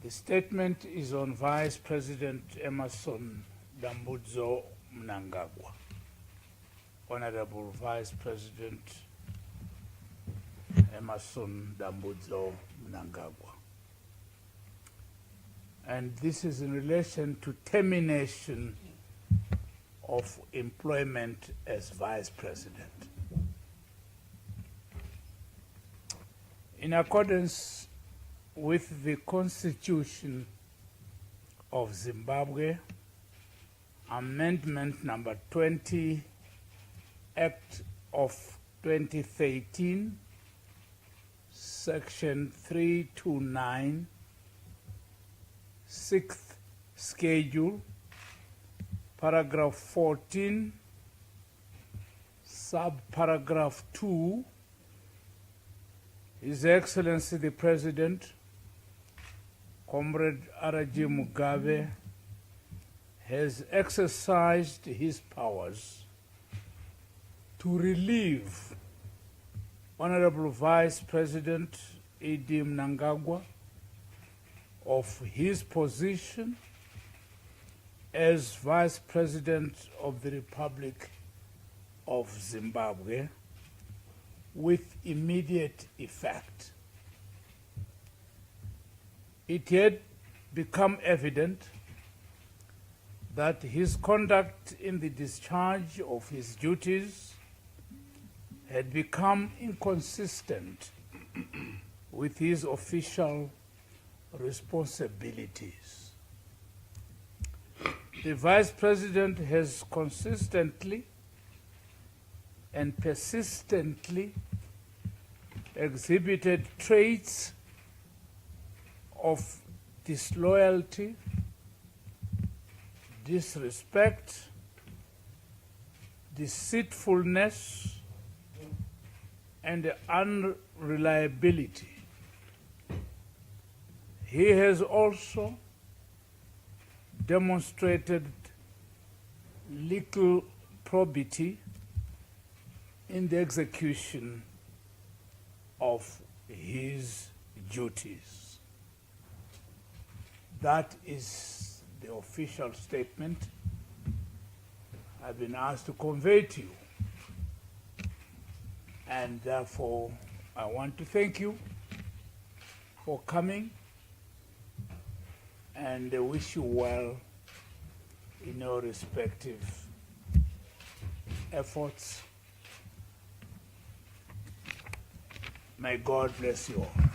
The statement is on Vice President Emmerson D Mnangagwa. Honorable Vice President Emmerson D Mnangagwa. And this is in relation to termination of employment as Vice President. In accordance with the Constitution of Zimbabwe, Amendment number 20, Act of 2013, Section 329, 6th Schedule, Paragraph 14, Subparagraph 2, His Excellency the President, Comrade Cde Mugabe, has exercised his powers to relieve Honorable Vice President Cde Mnangagwa of his position as Vice President of the Republic of Zimbabwe with immediate effect. It had become evident that his conduct in the discharge of his duties had become inconsistent with his official responsibilities. The Vice President has consistently and persistently exhibited traits of disloyalty, disrespect, deceitfulness, and unreliability. He has also demonstrated little probity in the execution of his duties. That is the official statement I've been asked to convey to you. And therefore, I want to thank you for coming and wish you well in your respective efforts. May God bless you all.